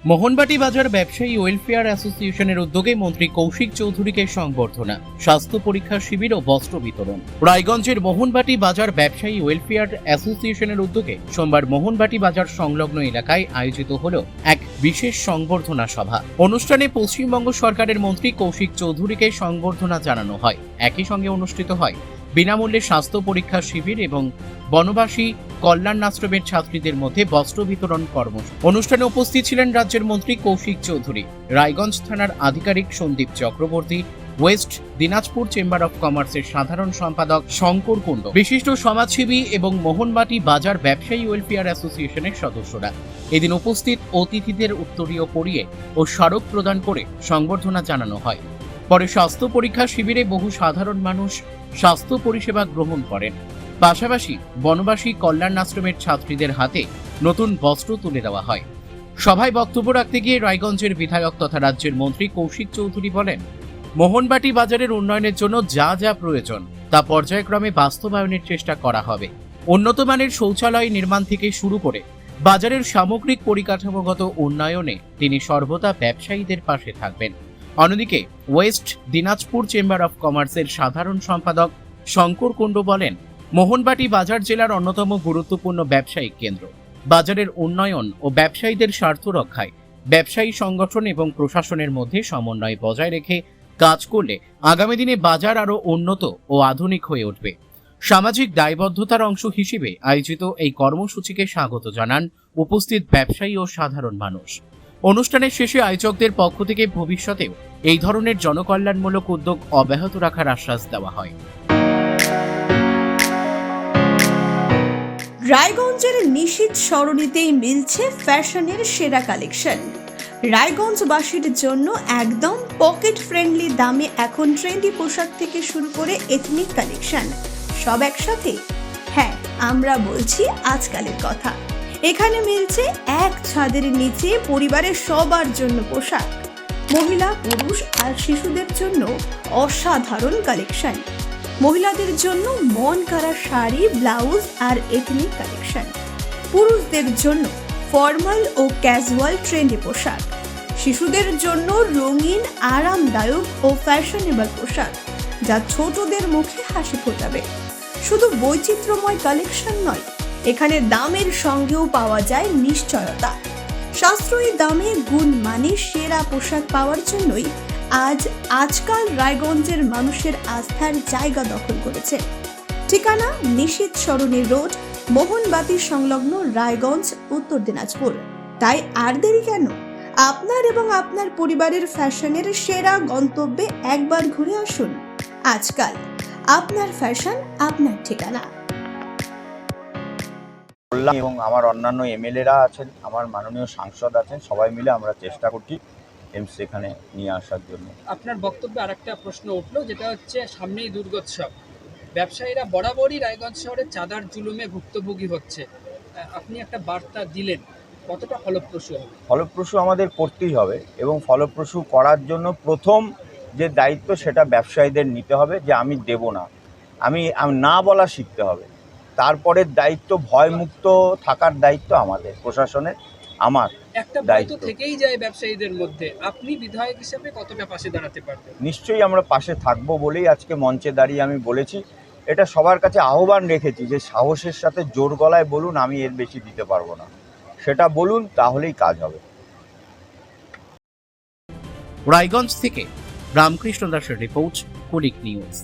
মোহনবাটি বাজার ব্যবসায়ী ওয়েলফেয়ার অ্যাসোসিয়েশনের উদ্যোগে মন্ত্রী কৌশিক চৌধুরীকে সংবর্ধনা, স্বাস্থ্য পরীক্ষা শিবির ও বস্ত্র বিতরণ। রায়গঞ্জের মোহনবাটি বাজার ব্যবসায়ী ওয়েলফেয়ার অ্যাসোসিয়েশনের উদ্যোগে সোমবার মোহনবাটি বাজার সংলগ্ন এলাকায় আয়োজিত হল এক বিশেষ সংবর্ধনা সভা। অনুষ্ঠানে পশ্চিমবঙ্গ সরকারের মন্ত্রী কৌশিক চৌধুরীকে সংবর্ধনা জানানো হয়। একই সঙ্গে অনুষ্ঠিত হয় বিনামূল্যে স্বাস্থ্য পরীক্ষা শিবির এবং বনবাসী কল্যাণ আশ্রমের ছাত্রীদের মধ্যে বস্ত্র বিতরণ কর্মসূচি। অনুষ্ঠানে উপস্থিত ছিলেন রাজ্যের মন্ত্রী কৌশিক চৌধুরী, রায়গঞ্জ থানার আধিকারিক Sandip Chakraborty, west Dinajpur chamber of কমার্সের সাধারণ সম্পাদক শঙ্কর কুণ্ড, বিশিষ্ট সমাজসেবী এবং মোহনবাটি বাজার ব্যবসায়ী ওয়েলফেয়ার অ্যাসোসিয়েশনের সদস্যরা। এদিন উপস্থিত অতিথিদের উত্তরীয় পরিয়ে ও স্মারক প্রদান করে সংবর্ধনা জানানো হয়। পরে স্বাস্থ্য পরীক্ষা শিবিরে বহু সাধারণ মানুষ স্বাস্থ্য পরিষেবা গ্রহণ করেন। পাশাপাশি বনবাসী কল্যাণ আশ্রমের ছাত্রীদের হাতে নতুন বস্ত্র তুলে দেওয়া হয়। সভায় বক্তব্য রাখতে গিয়ে রায়গঞ্জের বিধায়ক তথা রাজ্যের মন্ত্রী কৌশিক চৌধুরী বলেন, মোহনবাটি বাজারের উন্নয়নের জন্য যা যা প্রয়োজন তা পর্যায়ক্রমে বাস্তবায়নের চেষ্টা করা হবে। উন্নত মানের শৌচালয় নির্মাণ থেকে শুরু করে বাজারের সামগ্রিক পরিকাঠামোগত উন্নয়নে তিনি সর্বদা ব্যবসায়ীদের পাশে থাকবেন। অন্যদিকে ওয়েস্ট দিনাজপুর চেম্বার অফ কমার্সের সাধারণ সম্পাদক শঙ্কর কুণ্ড বলেন, মোহনবাটি বাজার জেলার অন্যতম গুরুত্বপূর্ণ ব্যবসায়িক কেন্দ্র। বাজারের উন্নয়ন ও ব্যবসায়ীদের স্বার্থ রক্ষায় ব্যবসায়ী সংগঠন এবং প্রশাসনের মধ্যে সমন্বয় বজায় রেখে কাজ করলে আগামী দিনে বাজার আরও উন্নত ও আধুনিক হয়ে উঠবে। সামাজিক দায়বদ্ধতার অংশ হিসেবে আয়োজিত এই কর্মসূচিকে স্বাগত জানান উপস্থিত ব্যবসায়ী ও সাধারণ মানুষ। অনুষ্ঠানের শেষে আয়োজকদের পক্ষ থেকে ভবিষ্যতেও এই ধরনের জনকল্যাণমূলক উদ্যোগ অব্যাহত রাখার আশ্বাস দেওয়া হয়। রায়গঞ্জের নিশীথ সরণিতেই মিলছে ফ্যাশনের সেরা কালেকশন। রায়গঞ্জবাসীর জন্য একদম পকেট ফ্রেন্ডলি দামে এখন ট্রেন্ডি পোশাক থেকে শুরু করে এথনিক কালেকশন সব একসাথে। হ্যাঁ, আমরা বলছি আজকালের কথা। এখানে মিলছে এক ছাদের নিচে পরিবারের সবার জন্য পোশাক, মহিলা, পুরুষ আর শিশুদের জন্য অসাধারণ কালেকশন। মহিলাদের জন্য মন কাড়া শাড়ি, ব্লাউজ আর এথনিক কালেকশন। পুরুষদের জন্য ফর্মাল ও ক্যাজুয়াল ট্রেন্ডি পোশাক। শিশুদের জন্য রঙিন, আরামদায়ক ও ফ্যাশনেবল পোশাক যা ছোটদের মুখে হাসি ফোটাবে। শুধু বৈচিত্র্যময় কালেকশন নয়, এখানে দামের সঙ্গেও পাওয়া যায় নিশ্চয়তা। সাশ্রয়ী দামে গুণমানে সেরা পোশাক পাওয়ার জন্যই আজকাল রায়গঞ্জের মানুষের আস্থার জায়গা দখল করেছে। ঠিকানা নিশীথ সরণি রোড, মোহনবাতি সংলগ্ন, রায়গঞ্জ, উত্তর দিনাজপুর। তাই আর দেরি কেন? আপনার এবং আপনার পরিবারের ফ্যাশনের সেরা গন্তব্যে একবার ঘুরে আসুন। আজকাল আপনার ফ্যাশন, আপনার ঠিকানা। এবং আমার অন্যান্য এমএলএরা আছেন, আমার মাননীয় সাংসদ আছেন, সবাই মিলে আমরা চেষ্টা করছি এমস এখানে নিয়ে আসার জন্য। আপনার বক্তব্যে আরেকটা প্রশ্ন উঠলো, যেটা হচ্ছে সামনেই দুর্গোৎসব। ব্যবসায়ীরা বরাবরই রায়গঞ্জ শহরে চাঁদার জুলুমে ভুক্তভোগী হচ্ছে। আপনি একটা বার্তা দিলেন, কতটা ফলপ্রসূ হবে? ফলপ্রসূ আমাদের করতেই হবে এবং ফলপ্রসূ করার জন্য প্রথম যে দায়িত্ব সেটা ব্যবসায়ীদের নিতে হবে, যে আমি দেব না, আমি না বলা শিখতে হবে। তারপরে দায়িত্ব, ভয়মুক্ত থাকার দায়িত্ব আমাদের প্রশাসনের। আমার একটা দায়িত্ব থেকেই যায় ব্যবসায়ীদের মধ্যে। আপনি বিধায়ক হিসেবে কতটা পাশে দাঁড়াতে পারবেন? নিশ্চয়ই আমরা পাশে থাকবো বলেই আজকে মঞ্চে দাঁড়িয়ে আমি বলেছি। এটা সবার কাছে আহ্বান রেখেছি যে সাহসের সাথে জোর গলায় বলুন, আমি এর বেশি দিতে পারবো না, সেটা বলুন, তাহলেই কাজ হবে। রায়গঞ্জ থেকে রামকৃষ্ণ দাসের রিপোর্ট, কুলিক নিউজ।